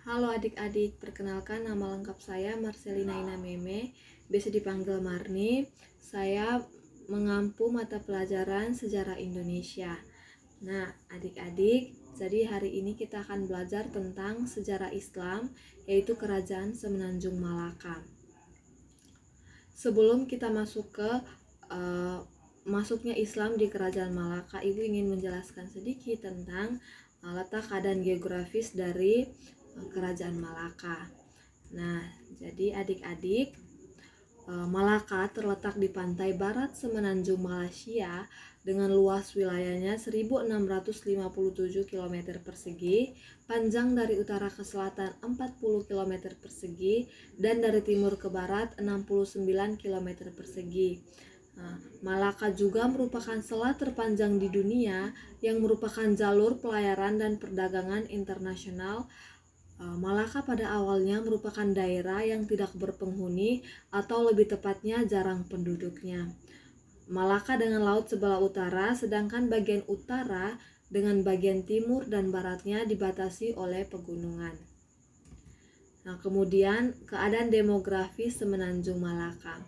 Halo adik-adik, perkenalkan nama lengkap saya Marcelina Ina Meme, biasa dipanggil Marni. Saya mengampu mata pelajaran Sejarah Indonesia. Nah, adik-adik, jadi hari ini kita akan belajar tentang sejarah Islam, yaitu Kerajaan Semenanjung Malaka. Sebelum kita masuk ke masuknya Islam di Kerajaan Malaka, Ibu ingin menjelaskan sedikit tentang letak keadaan geografis dari Kerajaan Malaka. Nah, jadi adik-adik, Malaka terletak di pantai barat Semenanjung Malaysia dengan luas wilayahnya 1657 km persegi, panjang dari utara ke selatan 40 km persegi, dan dari timur ke barat 69 km persegi. Malaka juga merupakan selat terpanjang di dunia yang merupakan jalur pelayaran dan perdagangan internasional. Malaka pada awalnya merupakan daerah yang tidak berpenghuni atau lebih tepatnya jarang penduduknya. Malaka dengan laut sebelah utara, sedangkan bagian utara dengan bagian timur dan baratnya dibatasi oleh pegunungan. Nah, kemudian keadaan demografis Semenanjung Malaka.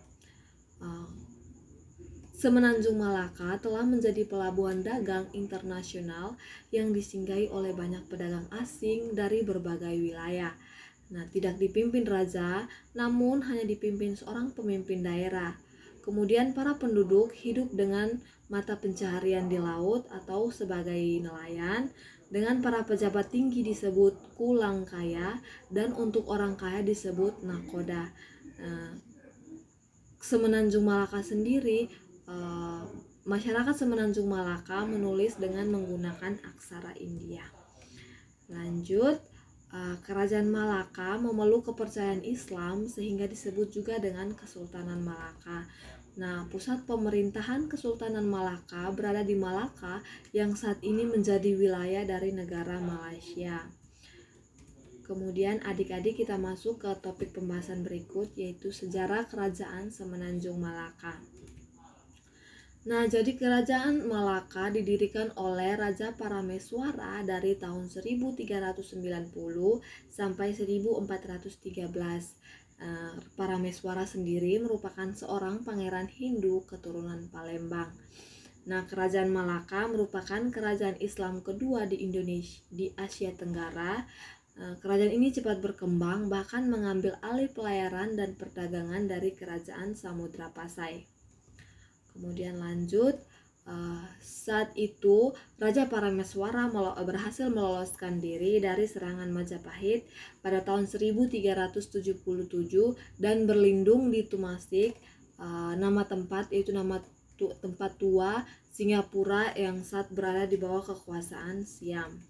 Semenanjung Malaka telah menjadi pelabuhan dagang internasional yang disinggahi oleh banyak pedagang asing dari berbagai wilayah. Nah, tidak dipimpin raja, namun hanya dipimpin seorang pemimpin daerah. Kemudian para penduduk hidup dengan mata pencaharian di laut atau sebagai nelayan, dengan para pejabat tinggi disebut kulang kaya, dan untuk orang kaya disebut nakoda. Semenanjung Malaka sendiri, masyarakat Semenanjung Malaka menulis dengan menggunakan aksara India. Lanjut, Kerajaan Malaka memeluk kepercayaan Islam sehingga disebut juga dengan Kesultanan Malaka. Nah, pusat pemerintahan Kesultanan Malaka berada di Malaka yang saat ini menjadi wilayah dari negara Malaysia. Kemudian adik-adik kita masuk ke topik pembahasan berikut, yaitu sejarah Kerajaan Semenanjung Malaka. Nah, jadi Kerajaan Malaka didirikan oleh Raja Parameswara dari tahun 1390 sampai 1413. Parameswara sendiri merupakan seorang pangeran Hindu keturunan Palembang. Nah, Kerajaan Malaka merupakan kerajaan Islam kedua di Indonesia, di Asia Tenggara. Kerajaan ini cepat berkembang, bahkan mengambil alih pelayaran dan perdagangan dari Kerajaan Samudra Pasai. Kemudian lanjut, saat itu Raja Parameswara berhasil meloloskan diri dari serangan Majapahit pada tahun 1377 dan berlindung di Tumasik, nama tempat yaitu nama tempat tua Singapura yang saat berada di bawah kekuasaan Siam.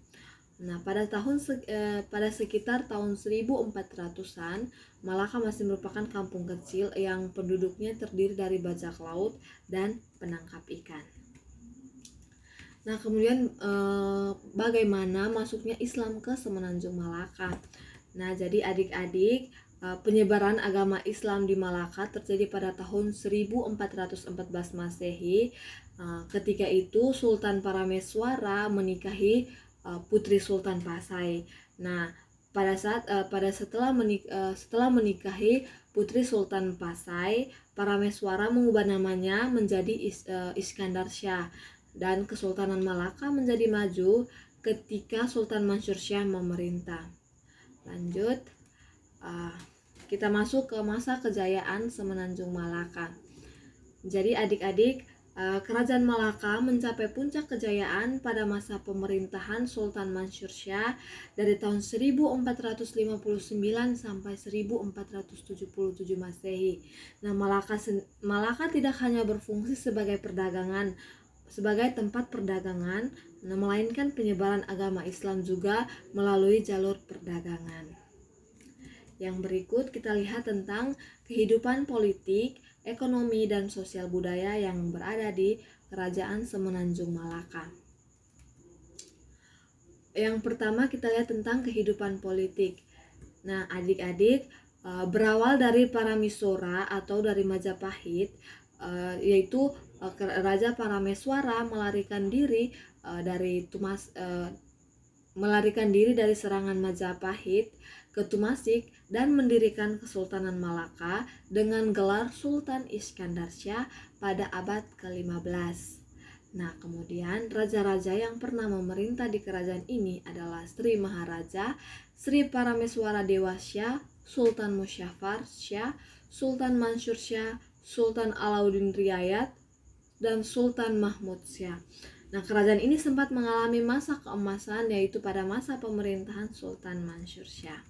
Nah, pada sekitar tahun 1400-an, Malaka masih merupakan kampung kecil yang penduduknya terdiri dari bajak laut dan penangkap ikan. Nah, kemudian bagaimana masuknya Islam ke Semenanjung Malaka? Nah, jadi adik-adik, penyebaran agama Islam di Malaka terjadi pada tahun 1414 Masehi. Ketika itu Sultan Parameswara menikahi putri Sultan Pasai. Nah, setelah menikahi putri Sultan Pasai, Parameswara mengubah namanya menjadi Iskandar Shah, dan Kesultanan Malaka menjadi maju ketika Sultan Mansur Shah memerintah. Lanjut, kita masuk ke masa kejayaan Semenanjung Malaka. Jadi adik-adik, Kerajaan Malaka mencapai puncak kejayaan pada masa pemerintahan Sultan Mansur Shah dari tahun 1459 sampai 1477 Masehi. Nah, Malaka tidak hanya berfungsi sebagai tempat perdagangan, melainkan penyebaran agama Islam juga melalui jalur perdagangan. Yang berikut kita lihat tentang kehidupan politik, ekonomi, dan sosial budaya yang berada di Kerajaan Semenanjung Malaka. Yang pertama kita lihat tentang kehidupan politik. Nah, adik-adik, berawal dari Paramisora atau dari Majapahit, yaitu Raja Parameswara melarikan diri dari melarikan diri dari serangan Majapahit ke Tumasik dan mendirikan Kesultanan Malaka dengan gelar Sultan Iskandar Shah pada abad ke-15. Nah, kemudian raja-raja yang pernah memerintah di kerajaan ini adalah Sri Maharaja, Sri Parameswara Dewa Shah, Sultan Muzaffar Shah, Sultan Mansur Shah, Sultan Alauddin Riayat, dan Sultan Mahmud Shah. Nah, kerajaan ini sempat mengalami masa keemasan, yaitu pada masa pemerintahan Sultan Mansur Shah.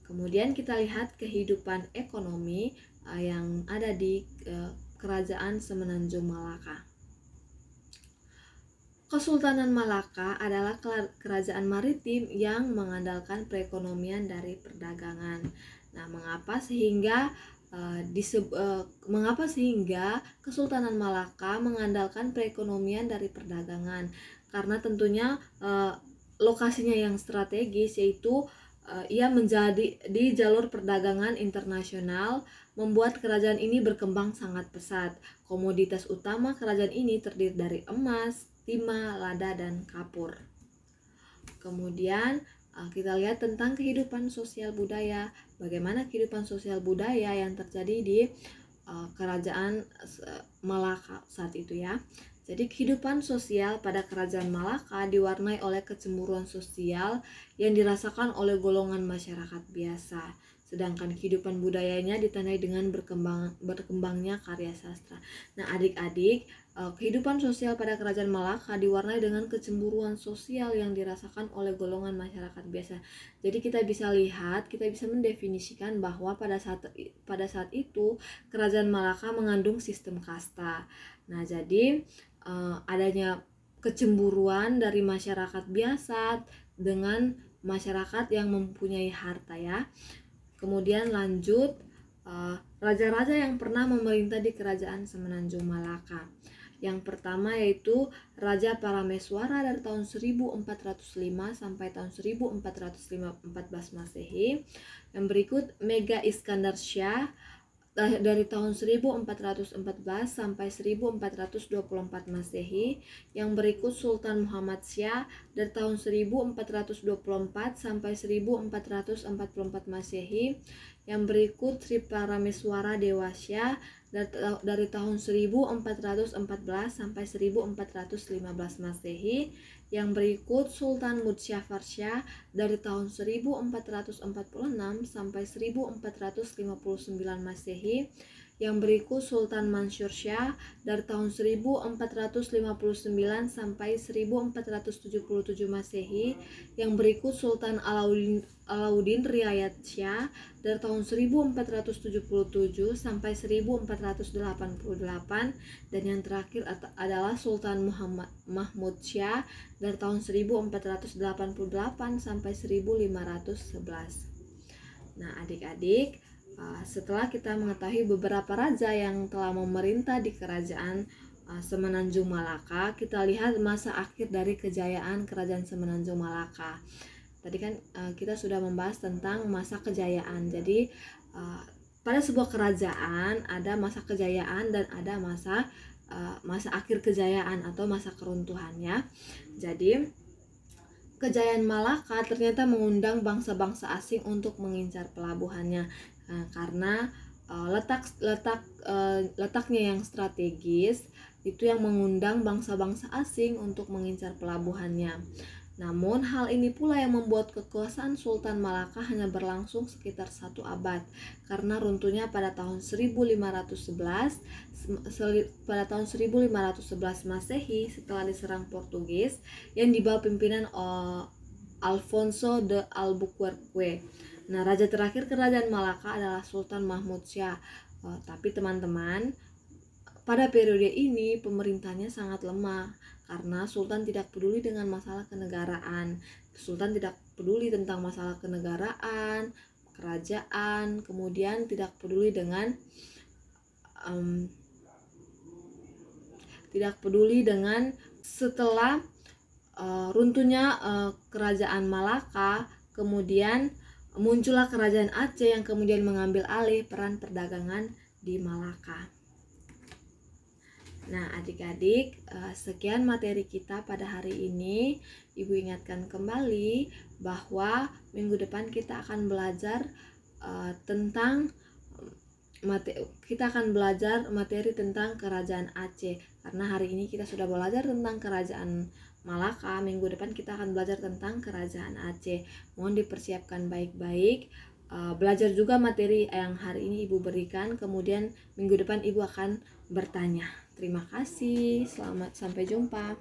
Kemudian kita lihat kehidupan ekonomi yang ada di kerajaan Semenanjung Malaka. Kesultanan Malaka adalah kerajaan maritim yang mengandalkan perekonomian dari perdagangan. Nah, mengapa sehingga Kesultanan Malaka mengandalkan perekonomian dari perdagangan? Karena tentunya lokasinya yang strategis, yaitu ia menjadi di jalur perdagangan internasional, membuat kerajaan ini berkembang sangat pesat. Komoditas utama kerajaan ini terdiri dari emas, timah, lada, dan kapur. Kemudian kita lihat tentang kehidupan sosial budaya. Bagaimana kehidupan sosial budaya yang terjadi di kerajaan Malaka saat itu ya. Jadi kehidupan sosial pada kerajaan Malaka diwarnai oleh kecemburuan sosial yang dirasakan oleh golongan masyarakat biasa. Sedangkan kehidupan budayanya ditandai dengan berkembangnya karya sastra. Nah, adik-adik, kehidupan sosial pada kerajaan Malaka diwarnai dengan kecemburuan sosial yang dirasakan oleh golongan masyarakat biasa. Jadi kita bisa lihat, kita bisa mendefinisikan bahwa pada saat itu kerajaan Malaka mengandung sistem kasta. Nah, jadi adanya kecemburuan dari masyarakat biasa dengan masyarakat yang mempunyai harta ya. Kemudian lanjut, raja-raja yang pernah memerintah di kerajaan Semenanjung Malaka. Yang pertama yaitu Raja Parameswara dari tahun 1405 sampai tahun 1414 Masehi. Yang berikut Mega Iskandar Shah dari tahun 1414 sampai 1424 Masehi. Yang berikut Sultan Muhammad Shah dari tahun 1424 sampai 1444 Masehi. Yang berikut Sri Parameswara Dewa Shah dari tahun 1414 sampai 1415 Masehi. Yang berikut Sultan Muzaffar Shah dari tahun 1446 sampai 1459 Masehi. Yang berikut Sultan Mansur Shah dari tahun 1459 sampai 1477 Masehi. Yang berikut Sultan Alauddin Riayat Shah dari tahun 1477 sampai 1488. Dan yang terakhir adalah Sultan Mahmud Shah dari tahun 1488 sampai 1511. Nah, adik-adik, setelah kita mengetahui beberapa raja yang telah memerintah di kerajaan Semenanjung Malaka, kita lihat masa akhir dari kejayaan kerajaan Semenanjung Malaka. Tadi kan kita sudah membahas tentang masa kejayaan. Jadi pada sebuah kerajaan ada masa kejayaan dan ada masa akhir kejayaan atau masa keruntuhannya. Jadi kejayaan Malaka ternyata mengundang bangsa-bangsa asing untuk mengincar pelabuhannya. Karena letaknya yang strategis itu yang mengundang bangsa-bangsa asing untuk mengincar pelabuhannya. Namun hal ini pula yang membuat kekuasaan Sultan Malaka hanya berlangsung sekitar 1 abad, karena runtuhnya pada tahun 1511 Masehi setelah diserang Portugis yang dibawa pimpinan Alfonso de Albuquerque. Nah, raja terakhir kerajaan Malaka adalah Sultan Mahmud Shah. Tapi teman-teman, pada periode ini pemerintahnya sangat lemah karena Sultan tidak peduli dengan masalah kenegaraan. Sultan tidak peduli tentang masalah kenegaraan, kerajaan, kemudian tidak peduli dengan setelah runtuhnya kerajaan Malaka, kemudian muncullah kerajaan Aceh yang kemudian mengambil alih peran perdagangan di Malaka. Nah, adik-adik, sekian materi kita pada hari ini. Ibu ingatkan kembali bahwa minggu depan kita akan belajar tentang materi tentang Kerajaan Aceh. Karena hari ini kita sudah belajar tentang Kerajaan Malaka, minggu depan kita akan belajar tentang Kerajaan Aceh. Mohon dipersiapkan baik-baik. Belajar juga materi yang hari ini Ibu berikan, kemudian minggu depan Ibu akan bertanya. Terima kasih, selamat sampai jumpa.